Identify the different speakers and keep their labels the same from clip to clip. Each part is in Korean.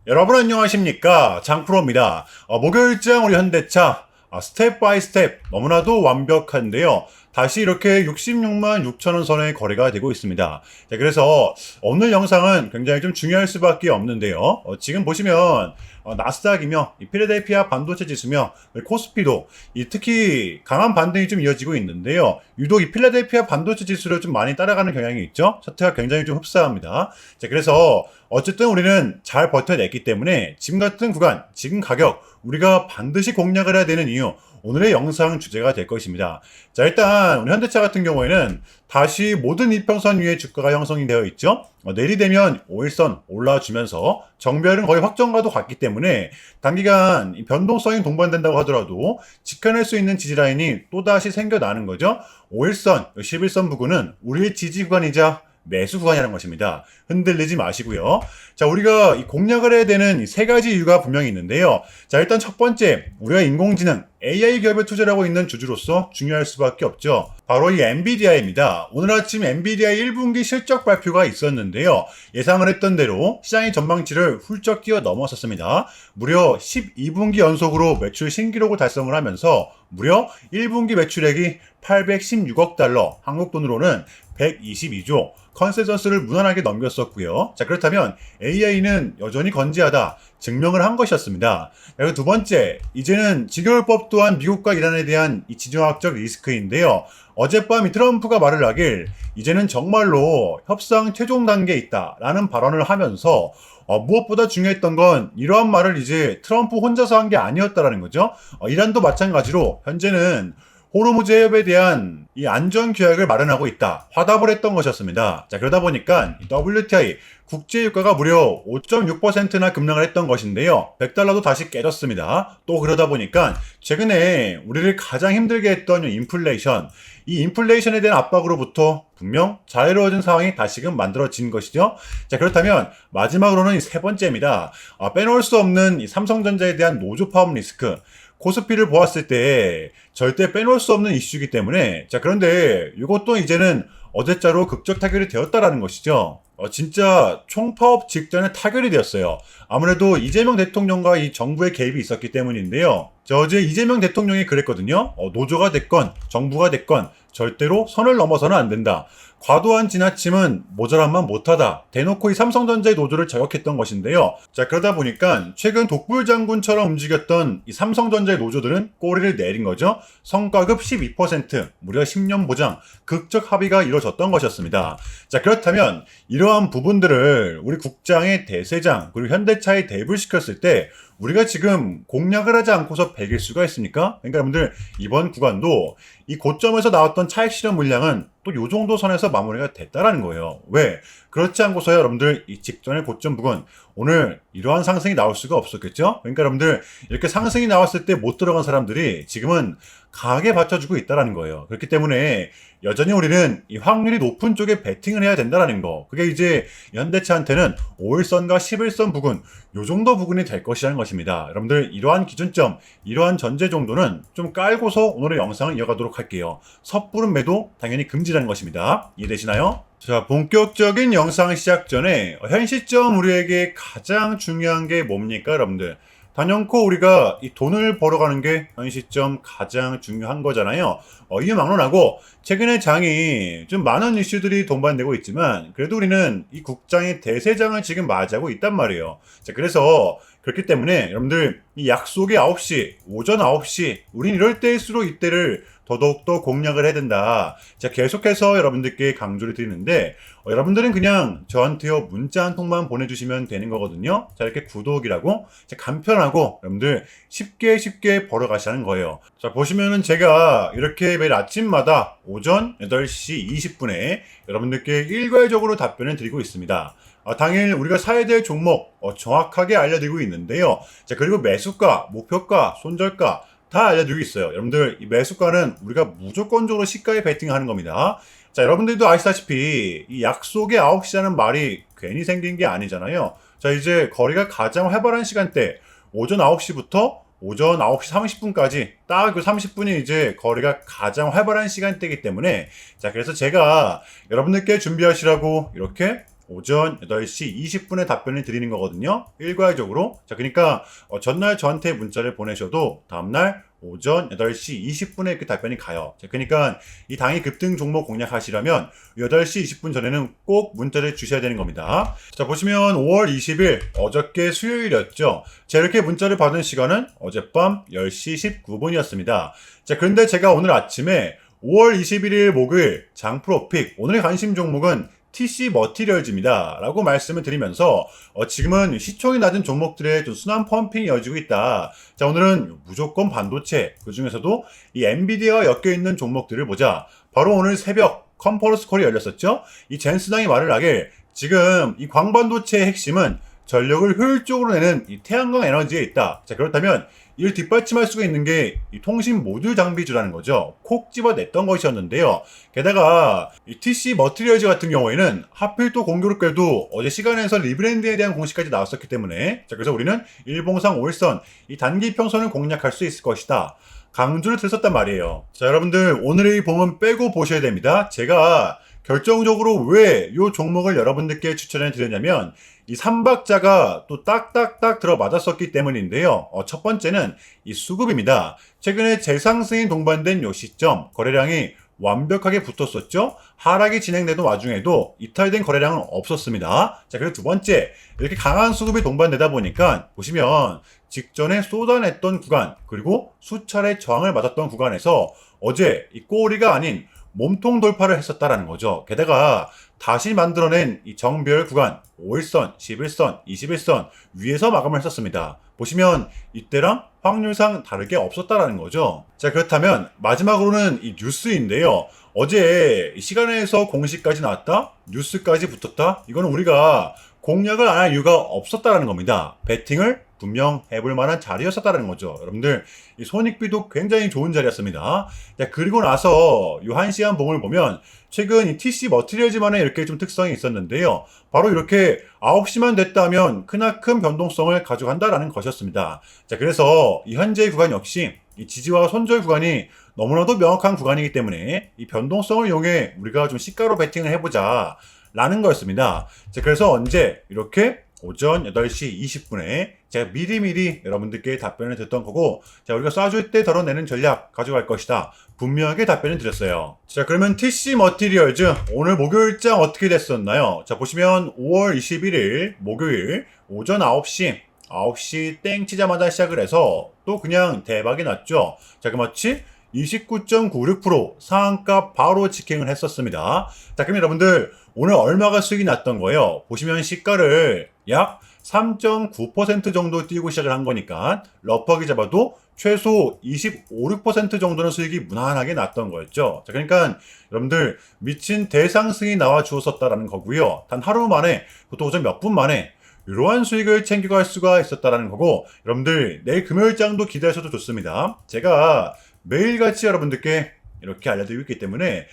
Speaker 1: 여러분 안녕하십니까, 장프로입니다. 목요일장 우리 현대차 스텝 바이 스텝 너무나도 완벽한데요. 다시 이렇게 66만 6천원 선의 거래가 되고 있습니다. 자, 그래서 오늘 영상은 굉장히 좀 중요할 수밖에 없는데요. 지금 보시면 나스닥이며 이 필라델피아 반도체 지수며 코스피도 특히 강한 반등이 좀 이어지고 있는데요. 유독 이 필라델피아 반도체 지수를 좀 많이 따라가는 경향이 있죠. 차트가 굉장히 좀 흡사합니다. 자, 그래서 어쨌든 우리는 잘 버텨냈기 때문에 지금 같은 구간, 지금 가격 우리가 반드시 공략을 해야 되는 이유, 오늘의 영상 주제가 될 것입니다. 자, 일단 우리 현대차 같은 경우에는 다시 모든 이평선 위에 주가가 형성이 되어 있죠. 내리되면 5일선 올라주면서 정배열은 거의 확정과도 같기 때문에 단기간 변동성이 동반된다고 하더라도 지켜낼 수 있는 지지라인이 또다시 생겨나는 거죠. 5일선, 11선 부근은 우리의 지지 구간이자 매수 구간이라는 것입니다. 흔들리지 마시고요. 자, 우리가 이 공략을 해야 되는 세 가지 이유가 분명히 있는데요. 자, 일단 첫 번째, 우리가 인공지능 AI 기업에 투자를 하고 있는 주주로서 중요할 수밖에 없죠. 바로 이 엔비디아입니다. 오늘 아침 엔비디아 1분기 실적 발표가 있었는데요. 예상을 했던 대로 시장의 전망치를 훌쩍 뛰어넘었었습니다. 무려 12분기 연속으로 매출 신기록을 달성을 하면서 무려 1분기 매출액이 816억 달러, 한국 돈으로는 122조, 컨센서스를 무난하게 넘겼었고요. 자, 그렇다면 AI는 여전히 건재하다 증명을 한 것이었습니다. 그리고 두 번째, 이제는 직결법 또한 미국과 이란에 대한 이 지정학적 리스크인데요. 어젯밤 이 트럼프가 말을 하길 이제는 정말로 협상 최종 단계에 있다라는 발언을 하면서 무엇보다 중요했던 건 이러한 말을 이제 트럼프 혼자서 한 게 아니었다라는 거죠. 이란도 마찬가지로 현재는 호르무즈 해협에 대한 이 안전 규약을 마련하고 있다, 화답을 했던 것이었습니다. 자, 그러다 보니까 WTI 국제 유가가 무려 5.6%나 급락을 했던 것인데요. 100달러도 다시 깨졌습니다. 또 그러다 보니까 최근에 우리를 가장 힘들게 했던 인플레이션, 이 인플레이션에 대한 압박으로부터 분명 자유로워진 상황이 다시금 만들어진 것이죠. 자, 그렇다면 마지막으로는 이 세 번째입니다. 빼놓을 수 없는 이 삼성전자에 대한 노조 파업 리스크. 코스피를 보았을 때 절대 빼놓을 수 없는 이슈이기 때문에, 자, 그런데 이것도 이제는 어제자로 극적 타결이 되었다라는 것이죠. 진짜 총파업 직전에 타결이 되었어요. 아무래도 이재명 대통령과 이 정부의 개입이 있었기 때문인데요. 어제 이재명 대통령이 그랬거든요. 노조가 됐건 정부가 됐건 절대로 선을 넘어서는 안 된다. 과도한 지나침은 모자란만 못하다. 대놓고 이 삼성전자의 노조를 저격했던 것인데요. 자, 그러다 보니까 최근 독불장군처럼 움직였던 이 삼성전자의 노조들은 꼬리를 내린 거죠. 성과급 12%, 무려 10년 보장, 극적 합의가 이루어졌던 것이었습니다. 자, 그렇다면 이러한 부분들을 우리 국장의 대세장 그리고 현대차에 대입을 시켰을 때 우리가 지금 공략을 하지 않고서 배길 수가 있습니까? 그러니까 여러분들 이번 구간도 이 고점에서 나왔던 차익 실현 물량은 또 요 정도 선에서 마무리가 됐다라는 거예요. 왜? 그렇지 않고서야 여러분들 이 직전의 고점 부근 오늘 이러한 상승이 나올 수가 없었겠죠? 그러니까 여러분들 이렇게 상승이 나왔을 때 못 들어간 사람들이 지금은 강하게 받쳐주고 있다라는 거예요. 그렇기 때문에 여전히 우리는 이 확률이 높은 쪽에 베팅을 해야 된다라는 거. 그게 이제 현대차한테는 5일선과 11선 부근, 요 정도 부근이 될 것이라는 것입니다. 여러분들 이러한 기준점, 이러한 전제 정도는 좀 깔고서 오늘의 영상을 이어가도록 할게요. 섣부른 매도 당연히 금지라는 것입니다. 이해되시나요? 자, 본격적인 영상 시작 전에 현 시점 우리에게 가장 중요한 게 뭡니까, 여러분들? 단연코 우리가 이 돈을 벌어가는 게 현 시점 가장 중요한 거잖아요. 이유 막론하고 최근에 장이 좀 많은 이슈들이 동반되고 있지만 그래도 우리는 이 국장의 대세장을 지금 맞이하고 있단 말이에요. 자, 그래서 그렇기 때문에 여러분들 이 약속의 9시, 오전 9시, 우린 이럴 때일수록 이때를 더더욱더 공략을 해야 된다. 자, 계속해서 여러분들께 강조를 드리는데 여러분들은 그냥 저한테요 문자 한 통만 보내주시면 되는 거거든요. 자, 이렇게 구독이라고 간편하고 여러분들 쉽게 벌어가시는 거예요. 자, 보시면은 제가 이렇게 매일 아침마다 오전 8시 20분에 여러분들께 일괄적으로 답변을 드리고 있습니다. 당일 우리가 사야 될 종목 정확하게 알려드리고 있는데요. 자, 그리고 매수가, 목표가, 손절가 다 알려드리고 있어요. 여러분들 이 매수가는 우리가 무조건적으로 시가에 베팅하는 겁니다. 자, 여러분들도 아시다시피 이 약속의 9시라는 말이 괜히 생긴 게 아니잖아요. 자, 이제 거래가 가장 활발한 시간대 오전 9시부터 오전 9시 30분까지 딱 그 30분이 이제 거래가 가장 활발한 시간대이기 때문에, 자, 그래서 제가 여러분들께 준비하시라고 이렇게 오전 8시 20분에 답변을 드리는 거거든요. 일괄적으로. 자, 그러니까 전날 저한테 문자를 보내셔도 다음날 오전 8시 20분에 이렇게 답변이 가요. 자, 그러니까 이 당일 급등 종목 공략하시려면 8시 20분 전에는 꼭 문자를 주셔야 되는 겁니다. 자, 보시면 5월 20일 어저께 수요일이었죠. 자, 이렇게 문자를 받은 시간은 어젯밤 10시 19분이었습니다. 자, 그런데 제가 오늘 아침에 5월 21일 목요일 장프로픽 오늘의 관심 종목은 TC 머티리얼즈입니다. 라고 말씀을 드리면서 지금은 시총이 낮은 종목들의 좀 순환 펌핑이 이어지고 있다. 자, 오늘은 무조건 반도체, 그 중에서도 이 엔비디아가 엮여있는 종목들을 보자. 바로 오늘 새벽 컨퍼런스 콜이 열렸었죠. 이 젠슨왕이 말을 하길 지금 이 광반도체의 핵심은 전력을 효율적으로 내는 이 태양광 에너지에 있다. 자, 그렇다면 이를 뒷받침할 수가 있는 게 이 통신 모듈 장비주라는 거죠. 콕 집어냈던 것이었는데요. 게다가 이 TC 머티리얼즈 같은 경우에는 하필 또 공교롭게도 어제 시간에서 리브랜드에 대한 공시까지 나왔었기 때문에 자, 그래서 우리는 일봉상 5일선 이 단기 평선을 공략할 수 있을 것이다. 강조를 드렸었단 말이에요. 자, 여러분들 오늘의 이 봉은 빼고 보셔야 됩니다. 제가 결정적으로 왜 이 종목을 여러분들께 추천해 드렸냐면 이 3박자가 또 딱딱딱 들어맞았었기 때문인데요. 첫 번째는 이 수급입니다. 최근에 재상승이 동반된 이 시점 거래량이 완벽하게 붙었었죠. 하락이 진행되던 와중에도 이탈된 거래량은 없었습니다. 자, 그리고 두 번째, 이렇게 강한 수급이 동반되다 보니까 보시면 직전에 쏟아냈던 구간 그리고 수차례 저항을 맞았던 구간에서 어제 이 꼬리가 아닌 몸통 돌파를 했었다라는 거죠. 게다가 다시 만들어낸 이 정별 구간 5일선, 11선, 21선 위에서 마감을 했었습니다. 보시면 이때랑 확률상 다르게 없었다라는 거죠. 자, 그렇다면 마지막으로는 이 뉴스인데요. 어제 시간에서 공시까지 나왔다? 뉴스까지 붙었다? 이거는 우리가 공략을 안 할 이유가 없었다라는 겁니다. 배팅을 분명 해볼 만한 자리였었다는 거죠. 여러분들 이 손익비도 굉장히 좋은 자리였습니다. 자, 그리고 나서 이 1시간 봉을 보면 최근 이 TC 머티리얼즈만의 이렇게 좀 특성이 있었는데요. 바로 이렇게 9시만 됐다면 크나큰 변동성을 가져간다라는 것이었습니다. 자, 그래서 이 현재의 구간 역시 이 지지와 손절 구간이 너무나도 명확한 구간이기 때문에 이 변동성을 이용해 우리가 좀 시가로 배팅을 해보자 라는 거였습니다. 자, 그래서 언제 이렇게 오전 8시 20분에 제가 미리미리 여러분들께 답변을 드렸던 거고, 자, 우리가 쏴줄 때 덜어내는 전략 가져갈 것이다. 분명하게 답변을 드렸어요. 자, 그러면 TC 머티리얼즈 오늘 목요일장 어떻게 됐었나요? 자, 보시면 5월 21일 목요일 오전 9시 땡 치자마자 시작을 해서 또 그냥 대박이 났죠. 자, 그 마치 29.96% 상한가 바로 직행을 했었습니다. 자, 그럼 여러분들 오늘 얼마가 수익이 났던 거예요? 보시면 시가를 약 3.9% 정도 띄고 시작을 한 거니까 러프하게 잡아도 최소 25, 6% 정도는 수익이 무난하게 났던 거였죠. 자, 그러니까 여러분들 미친 대상승이 나와 주었었다라는 거고요. 단 하루 만에, 그것도 오전 몇 분 만에 이러한 수익을 챙겨갈 수가 있었다라는 거고, 여러분들 내일 금요일장도 기대하셔도 좋습니다. 제가 매일같이 여러분들께 이렇게 알려드리고 있기 때문에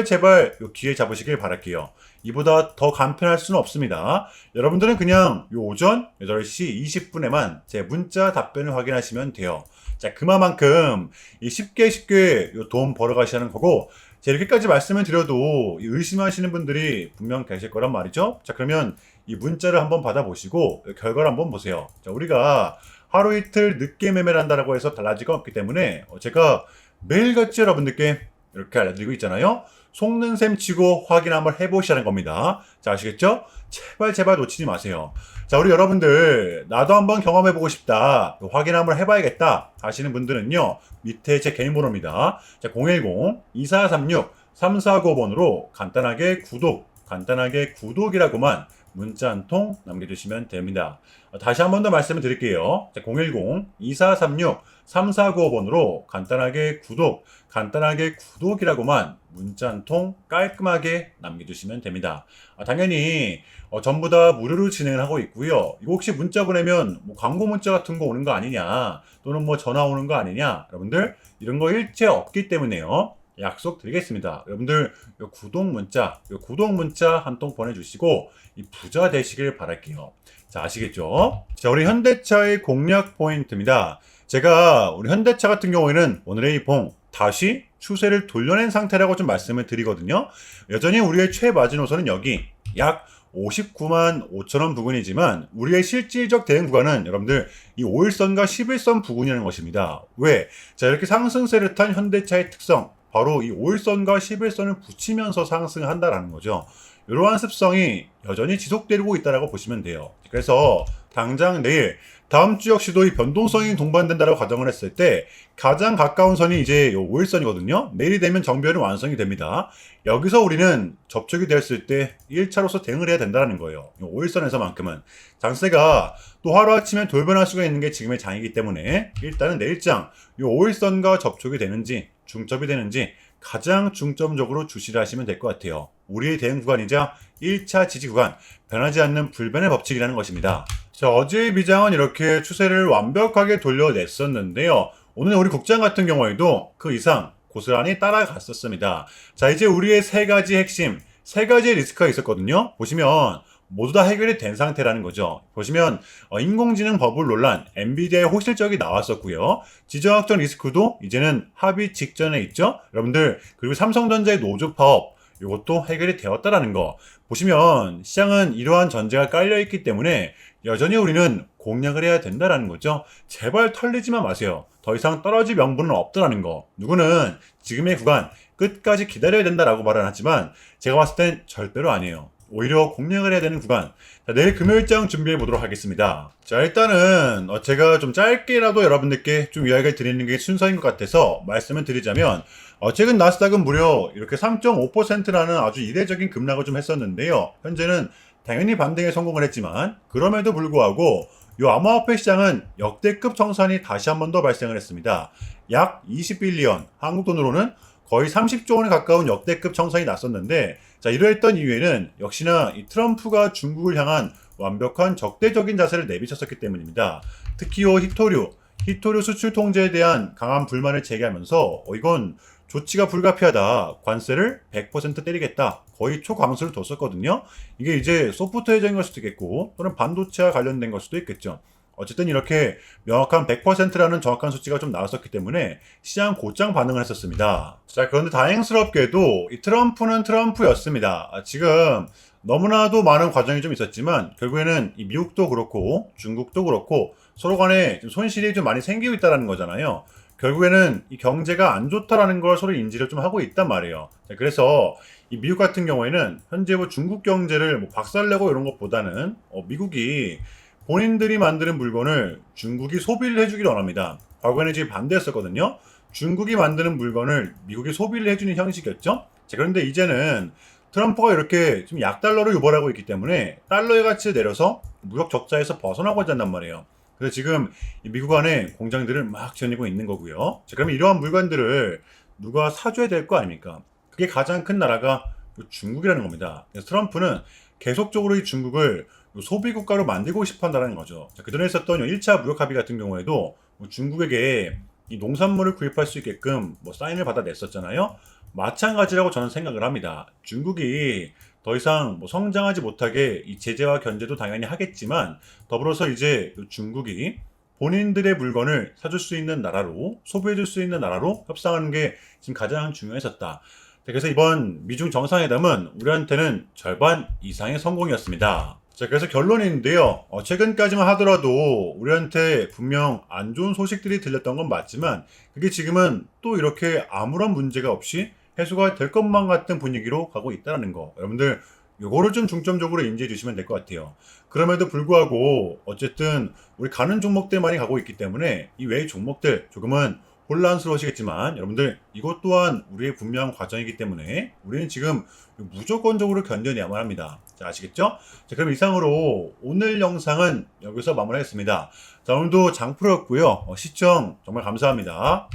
Speaker 1: 제발 요 기회 잡으시길 바랄게요. 이보다 더 간편할 수는 없습니다. 여러분들은 그냥 요 오전 8시 20분에만 제 문자 답변을 확인하시면 돼요. 자, 그만큼 쉽게 요 돈 벌어가시는 거고, 제가 이렇게까지 말씀을 드려도 의심하시는 분들이 분명 계실 거란 말이죠. 자, 그러면 이 문자를 한번 받아보시고 결과를 한번 보세요. 자, 우리가 하루 이틀 늦게 매매를 한다고 해서 달라질 건 없기 때문에 제가 매일같이 여러분들께 이렇게 알려드리고 있잖아요. 속는 셈 치고 확인 한번 해보시라는 겁니다. 자, 아시겠죠? 제발 놓치지 마세요. 자, 우리 여러분들 나도 한번 경험해보고 싶다, 확인 한번 해봐야겠다 하시는 분들은요, 밑에 제 개인 번호입니다. 자, 010-2436-3495번으로 간단하게 구독이라고만 문자 한 통 남겨주시면 됩니다. 다시 한 번 더 말씀을 드릴게요. 010-2436-3495번으로 간단하게 구독이라고만 문자 한 통 깔끔하게 남겨주시면 됩니다. 당연히 전부 다 무료로 진행을 하고 있고요. 이거 혹시 문자 보내면 뭐 광고 문자 같은 거 오는 거 아니냐, 또는 뭐 전화 오는 거 아니냐, 여러분들 이런 거 일체 없기 때문에요. 약속 드리겠습니다. 여러분들 요 구독 문자 한 통 보내주시고 이 부자 되시길 바랄게요. 자, 아시겠죠? 자, 우리 현대차의 공략 포인트입니다. 제가 우리 현대차 같은 경우에는 오늘의 이 봉 다시 추세를 돌려낸 상태라고 좀 말씀을 드리거든요. 여전히 우리의 최마지노선은 여기 약 59만 5천 원 부근이지만 우리의 실질적 대응 구간은 여러분들 이 5일선과 11선 부근이라는 것입니다. 왜? 자, 이렇게 상승세를 탄 현대차의 특성, 바로 이 5일선과 11선을 붙이면서 상승한다라는 거죠. 이러한 습성이 여전히 지속되고 있다고 보시면 돼요. 그래서 당장 내일 다음 주 역시도 이 변동성이 동반된다라고 가정을 했을 때 가장 가까운 선이 이제 요 5일선이거든요. 내일이 되면 정비율은 완성이 됩니다. 여기서 우리는 접촉이 되었을 때 1차로서 대응을 해야 된다는 거예요. 5일선에서만큼은 장세가 또 하루아침에 돌변할 수가 있는 게 지금의 장이기 때문에 일단은 내일장 요 5일선과 접촉이 되는지 중첩이 되는지 가장 중점적으로 주시를 하시면 될 것 같아요. 우리의 대응 구간이자 1차 지지 구간, 변하지 않는 불변의 법칙이라는 것입니다. 자, 어제의 미장은 이렇게 추세를 완벽하게 돌려냈었는데요. 오늘 우리 국장 같은 경우에도 그 이상 고스란히 따라갔었습니다. 자, 이제 우리의 세 가지 핵심, 세 가지의 리스크가 있었거든요. 보시면 모두 다 해결이 된 상태라는 거죠. 보시면 인공지능 버블 논란, 엔비디아의 호실적이 나왔었고요. 지정학적 리스크도 이제는 합의 직전에 있죠. 여러분들, 그리고 삼성전자의 노조 파업, 이것도 해결이 되었다라는 거. 보시면 시장은 이러한 전제가 깔려있기 때문에 여전히 우리는 공략을 해야 된다라는 거죠. 제발 털리지만 마세요. 더 이상 떨어질 명분은 없다라는 거. 누구는 지금의 구간 끝까지 기다려야 된다라고 말은 하지만 제가 봤을 땐 절대로 아니에요. 오히려 공략을 해야 되는 구간. 자, 내일 금요일장 준비해 보도록 하겠습니다. 자, 일단은 제가 좀 짧게라도 여러분들께 좀 이야기를 드리는 게 순서인 것 같아서 말씀을 드리자면 최근 나스닥은 무려 이렇게 3.5%라는 아주 이례적인 급락을 좀 했었는데요. 현재는 당연히 반등에 성공을 했지만 그럼에도 불구하고 이 암호화폐 시장은 역대급 청산이 다시 한 번 더 발생을 했습니다. 약 20빌리언, 한국 돈으로는 거의 30조 원에 가까운 역대급 청산이 났었는데, 자, 이러했던 이유에는 역시나 이 트럼프가 중국을 향한 완벽한 적대적인 자세를 내비쳤었기 때문입니다. 특히 히토류 수출 통제에 대한 강한 불만을 제기하면서 이건 조치가 불가피하다. 관세를 100% 때리겠다. 거의 초강수를 뒀었거든요. 이게 이제 소프트웨어적인 걸 수도 있겠고 또는 반도체와 관련된 걸 수도 있겠죠. 어쨌든 이렇게 명확한 100%라는 정확한 수치가 좀 나왔었기 때문에 시장 곧장 반응을 했었습니다. 자, 그런데 다행스럽게도 이 트럼프는 트럼프였습니다. 지금 너무나도 많은 과정이 좀 있었지만 결국에는 이 미국도 그렇고 중국도 그렇고 서로 간에 손실이 좀 많이 생기고 있다는 거잖아요. 결국에는 이 경제가 안 좋다라는 걸 서로 인지를 좀 하고 있단 말이에요. 자, 그래서 이 미국 같은 경우에는 현재 뭐 중국 경제를 뭐 박살내고 이런 것보다는 미국이 본인들이 만드는 물건을 중국이 소비를 해주기를 원합니다. 과거에는 지금 반대였었거든요. 중국이 만드는 물건을 미국이 소비를 해주는 형식이었죠. 자, 그런데 이제는 트럼프가 이렇게 좀 약달러를 유발하고 있기 때문에 달러의 가치를 내려서 무역 적자에서 벗어나고자 한단 말이에요. 그래서 지금 미국 안에 공장들을 막 지어내고 있는 거고요. 자, 그러면 이러한 물건들을 누가 사줘야 될 거 아닙니까? 그게 가장 큰 나라가 중국이라는 겁니다. 그래서 트럼프는 계속적으로 이 중국을 소비 국가로 만들고 싶어 한다는 거죠. 자, 그전에 있었던 1차 무역 합의 같은 경우에도 중국에게 이 농산물을 구입할 수 있게끔 사인을 받아냈었잖아요. 마찬가지라고 저는 생각을 합니다. 중국이 더 이상 성장하지 못하게 이 제재와 견제도 당연히 하겠지만 더불어서 이제 중국이 본인들의 물건을 사줄 수 있는 나라로 소비해줄 수 있는 나라로 협상하는 게 지금 가장 중요했었다. 그래서 이번 미중 정상회담은 우리한테는 절반 이상의 성공이었습니다. 자, 그래서 결론인데요. 최근까지만 하더라도 우리한테 분명 안 좋은 소식들이 들렸던 건 맞지만 그게 지금은 또 이렇게 아무런 문제가 없이 해소가 될 것만 같은 분위기로 가고 있다는 거. 여러분들 요거를 좀 중점적으로 인지해 주시면 될 것 같아요. 그럼에도 불구하고 어쨌든 우리 가는 종목들만이 가고 있기 때문에 이 외의 종목들 조금은 혼란스러우시겠지만 여러분들 이것 또한 우리의 분명한 과정이기 때문에 우리는 지금 무조건적으로 견뎌내야만 합니다. 자, 아시겠죠? 자, 그럼 이상으로 오늘 영상은 여기서 마무리하겠습니다. 자, 오늘도 장프로였고요. 시청 정말 감사합니다.